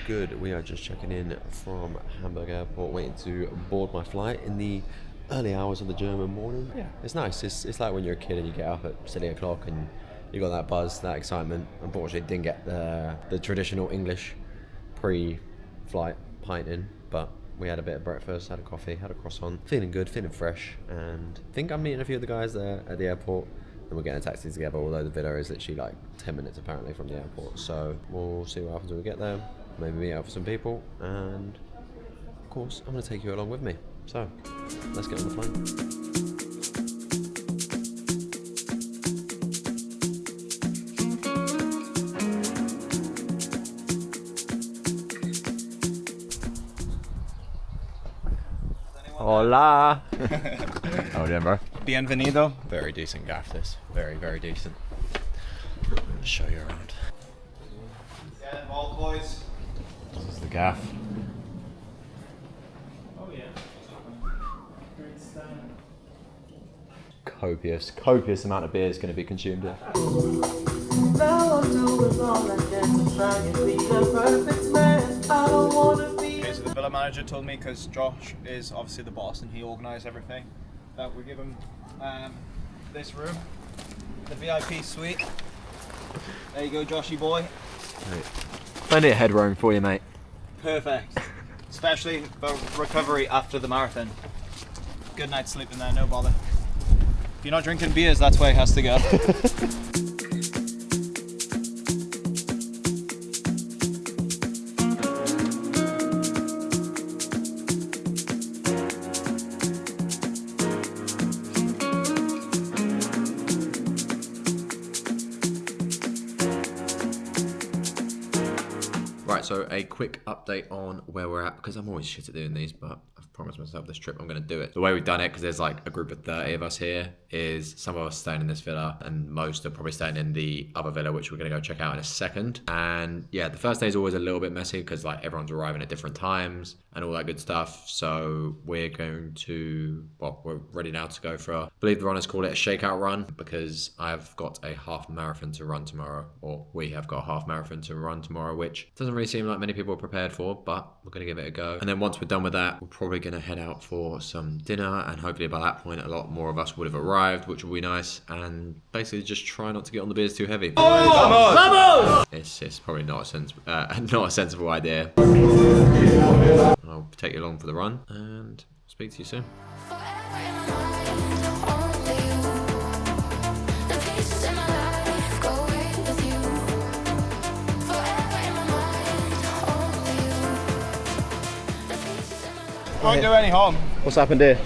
good? We are just checking in from Hamburg Airport, waiting to board my flight in the early hours of the German morning. Yeah, it's nice. It's like when you're a kid and you get up at 7 o'clock and you got that buzz, that excitement. Unfortunately, didn't get the traditional English pre-flight pint in, but we had a bit of breakfast, had a coffee, had a croissant. Feeling good, feeling fresh, and I think I'm meeting a few of the guys there at the airport. And we're getting a taxi together, although the villa is literally like 10 minutes apparently from the airport. So we'll see what happens when we get there. Maybe meet up with some people, and of course I'm going to take you along with me. So let's get on the plane. Hola! How are you, bro? Bienvenido. Very decent gaff, this. Very, very decent. I'm going to show you around. Get involved, boys. This is the gaff. Oh, yeah. Copious amount of beer is going to be consumed here. Okay, so the villa manager told me, because Josh is obviously the boss and he organised everything, that we give him this room, the VIP suite. There you go, Joshy boy. Plenty of headroom for you, mate. Perfect. Especially for recovery after the marathon. Good night's sleep in there, no bother. If you're not drinking beers, that's where it has to go. Right, so a quick update on where we're at, because I'm always shit at doing these, but I've promised myself this trip I'm going to do it. The way we've done it, because there's like a group of 30 of us here, is some of us staying in this villa and most are probably staying in the other villa, which we're going to go check out in a second. And yeah, the first day is always a little bit messy because like everyone's arriving at different times and all that good stuff. So we're going to, well, we're ready now to go for, I believe the runners call it a shakeout run, because I've got a half marathon to run tomorrow, or we have got a half marathon to run tomorrow, which doesn't really seem like many people are prepared for, but we're going to give it a go. And then once we're done with that, we're probably going to head out for some dinner, and hopefully by that point a lot more of us would have arrived, which will be nice, and basically just try not to get on the beers too heavy. It's probably not a sensible idea. I'll take you along for the run and speak to you soon. Won't do any harm. What's happened here?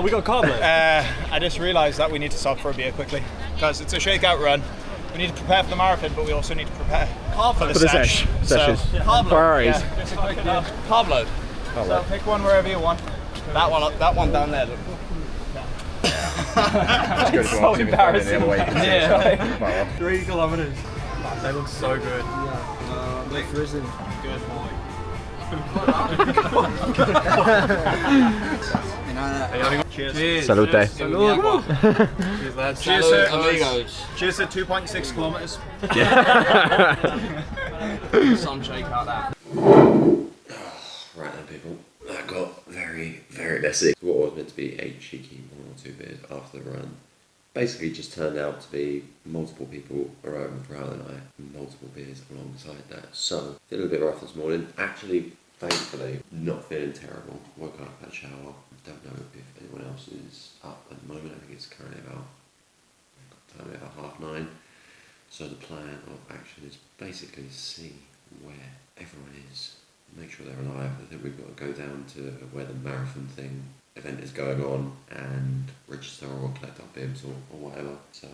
We got car, mate. I just realised that we need to stop for a beer quickly, because it's a shakeout run. We need to prepare for the marathon, but we also need to prepare for the sesh. Seshes. Priorities. Yeah, just a quick Carb load. So pick one wherever you want. That one down there. Look. It's good So embarrassing. the other way. Yeah. 3 kilometers. They look so good. They've risen. Good boy. Cheers. Salute. Cheers, lads. Cheers, sir. Amigos. Cheers to 2.6 kilometres. Some shake out that. Right then, people, that got very, very messy. What was meant to be a cheeky 1 or 2 beers after the run basically just turned out to be multiple people arriving throughout the night, multiple beers alongside that. So, feeling a bit rough this morning. Actually, thankfully, not feeling terrible. Woke up, had a shower. Don't know if anyone else is up at the moment. I think it's currently about 9:30. So the plan of action is basically to see where everyone is, make sure they're alive. I think we've got to go down to where the marathon event is going on and register or collect our bibs or whatever. So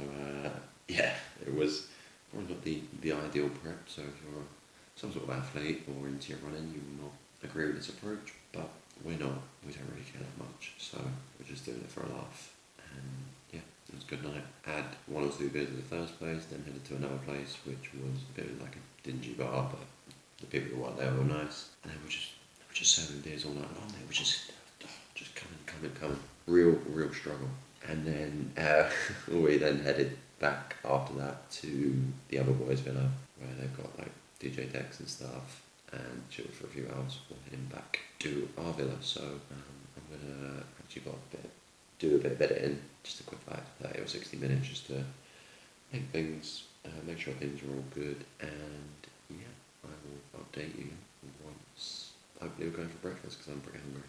yeah, it was probably not the ideal prep. So if you're some sort of athlete or into your running, you will not agree with this approach, but we're not. We don't really care that much, so we're just doing it for a laugh. And yeah, it was a good night. Had 1 or 2 beers at the first place, then headed to another place, which was a bit like a dingy bar, but the people who were there were nice. And then we were just serving beers all night long. They were just coming. Real struggle. And then we then headed back after that to the other boys' villa, where they've got like DJ decks and stuff. and chill for a few hours before heading back to our villa. So I'm gonna actually do a bit of editing, just a quick 30 or 60 minutes, just to make sure things are all good, and yeah, I will update you once. Hopefully we're going for breakfast because I'm pretty hungry.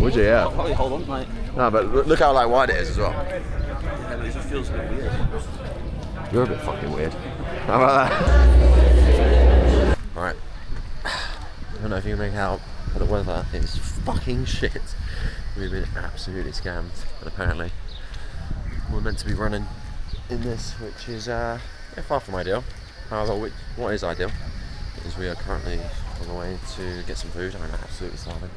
Would you? Yeah. Probably hold on, mate. No, but look how like wide it is as well. Yeah, but it just feels a bit weird. You're a bit fucking weird. How about that? Right. I don't know if you can make out, but the weather is fucking shit. We've been absolutely scammed, and apparently we're meant to be running in this, which is far from ideal. However, what is ideal is we are currently on the way to get some food. I'm absolutely starving.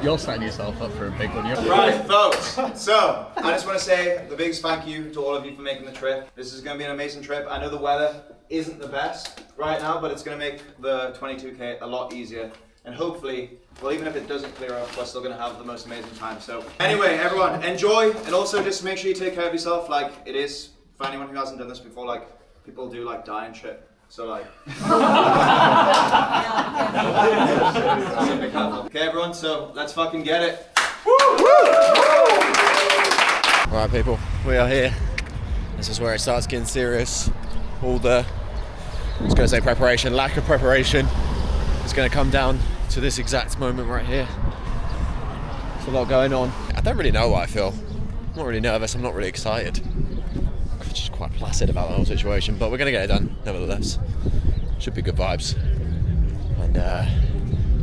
You're setting yourself up for a big one. Right, folks. So, I just want to say the biggest thank you to all of you for making the trip. This is going to be an amazing trip. I know the weather isn't the best right now, but it's going to make the 22K a lot easier. And hopefully, well, even if it doesn't clear up, we're still going to have the most amazing time. So, anyway, everyone, enjoy. And also, just make sure you take care of yourself. Like, it is, for anyone who hasn't done this before, like, people do, like, die and shit. So, like... Okay, everyone, so let's fucking get it. Alright people, we are here. This is where it starts getting serious. All the, I was going to say preparation, lack of preparation is going to come down to this exact moment right here. There's a lot going on. I don't really know what I feel. I'm not really nervous, I'm not really excited. I'm just quite placid about the whole situation, but we're going to get it done nevertheless. Should be good vibes. And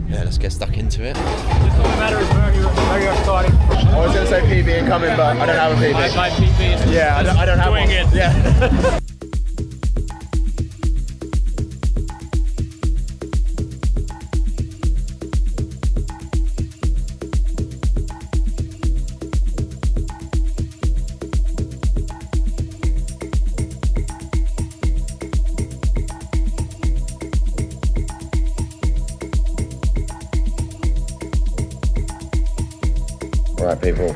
yeah, let's get stuck into it. It doesn't matter where you're starting. I was going to say PB incoming, but I don't have a PB. My PB is Yeah, I don't have doing one. it. Yeah. Alright people,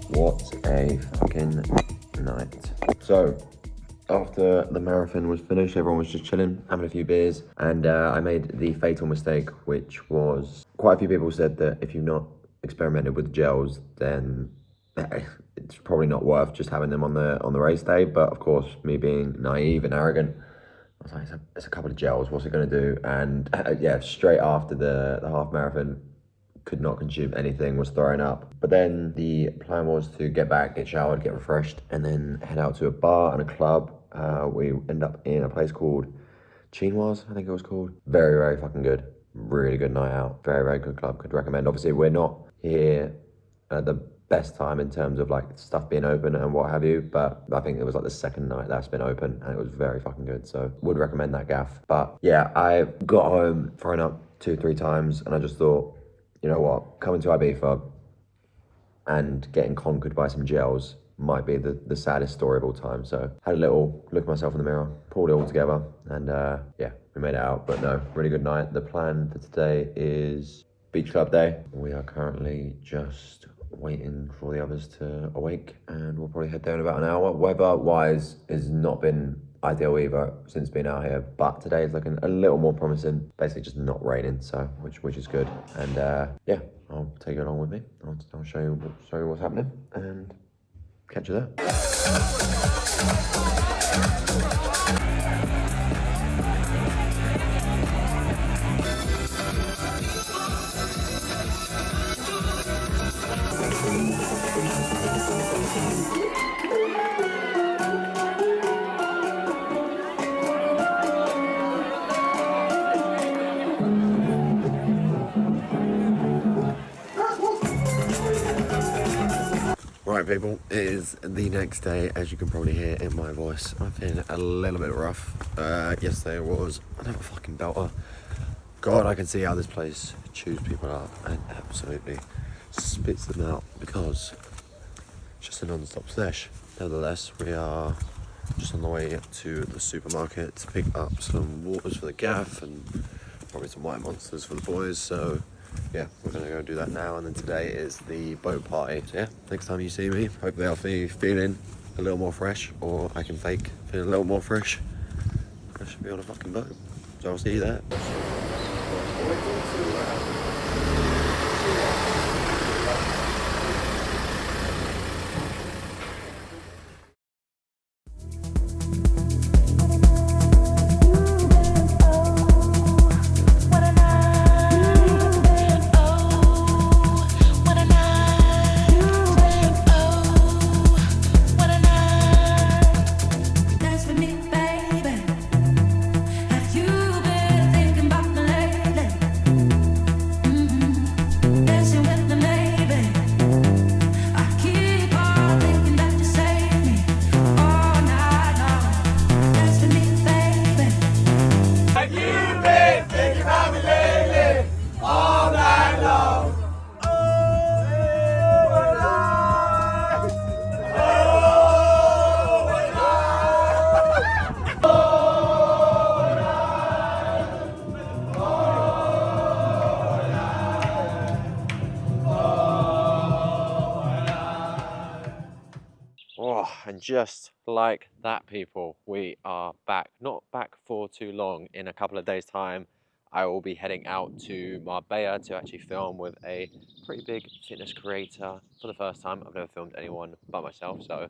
what a fucking night. So, after the marathon was finished, everyone was just chilling, having a few beers, and I made the fatal mistake, which was, quite a few people said that if you've not experimented with gels, then it's probably not worth just having them on the race day. But of course, me being naive and arrogant, I was like, it's a couple of gels, what's it going to do? And yeah, straight after the half marathon, could not consume anything, was throwing up. But then the plan was to get back, get showered, get refreshed, and then head out to a bar and a club. We end up in a place called Chinois, I think it was called. Very, very fucking good. Really good night out. Very, very good club, could recommend. Obviously, we're not here at the best time in terms of like stuff being open and what have you, but I think it was like the second night that's been open and it was very fucking good. So would recommend that gaff. But yeah, I got home throwing up 2-3 times and I just thought, you know what, coming to Ibiza and getting conquered by some gels might be the saddest story of all time. So had a little look at myself in the mirror, pulled it all together, and yeah, we made it out. But no, really good night. The plan for today is beach club day. We are currently just waiting for the others to awake, and we'll probably head there in about an hour. Weather-wise has not been ideal either since being out here, but today is looking a little more promising. Basically just not raining, so which is good. And yeah, I'll take you along with me. I'll show you what's happening and catch you there. Right people, it is the next day. As you can probably hear in my voice, I'm feeling a little bit rough. Yesterday was another fucking belter. God, I can see how this place chews people up and absolutely spits them out because it's just a non-stop sesh. Nevertheless, we are just on the way to the supermarket to pick up some waters for the gaff and probably some white monsters for the boys. So yeah, we're gonna go do that now, and then today is the boat party. So yeah, next time you see me, hopefully I'll be feeling a little more fresh, or I can fake feeling a little more fresh. I should be on a fucking boat. So I'll see you there. Oh, and just like that, people, we are back. Not back for too long. In a couple of days' time, I will be heading out to Marbella to actually film with a pretty big fitness creator for the first time. I've never filmed anyone but myself, so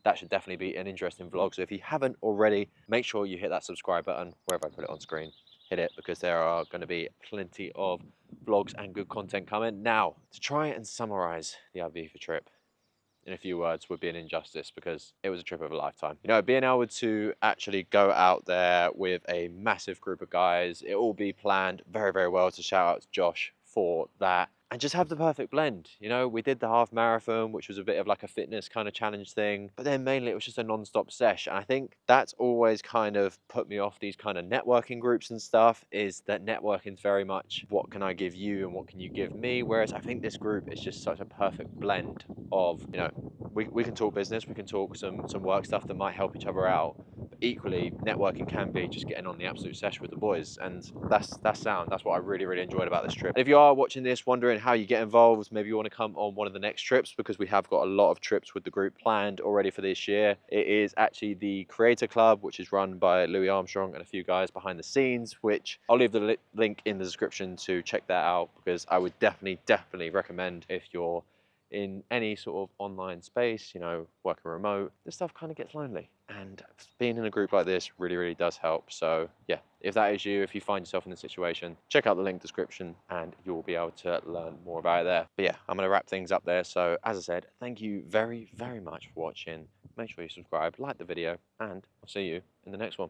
that should definitely be an interesting vlog. So if you haven't already, make sure you hit that subscribe button wherever I put it on screen. Hit it, because there are going to be plenty of vlogs and good content coming. Now, to try and summarize the Ibiza trip in a few words would be an injustice, because it was a trip of a lifetime. You know, being able to actually go out there with a massive group of guys, it all be planned very, very well. To shout out to Josh for that. And just have the perfect blend. You know, we did the half marathon, which was a bit of like a fitness kind of challenge thing, but then mainly it was just a non-stop sesh. And I think that's always kind of put me off these kind of networking groups and stuff, is that networking is very much what can I give you and what can you give me, whereas I think this group is just such a perfect blend of, you know, we can talk business, we can talk some work stuff that might help each other out, but equally networking can be just getting on the absolute sesh with the boys. And that's sound. That's what I really, really enjoyed about this trip. And if you are watching this wondering how you get involved, maybe you want to come on one of the next trips, because we have got a lot of trips with the group planned already for this year. It is actually the Creator Club, which is run by Louis Armstrong and a few guys behind the scenes, which I'll leave the link in the description to check that out, because I would definitely recommend, if you're in any sort of online space, you know, working remote, this stuff kind of gets lonely, and being in a group like this really, really does help. So yeah, if that is you, if you find yourself in this situation, check out the link description and you'll be able to learn more about it there. But yeah, I'm going to wrap things up there. So as I said, thank you very, very much for watching. Make sure you subscribe, like the video, and I'll see you in the next one.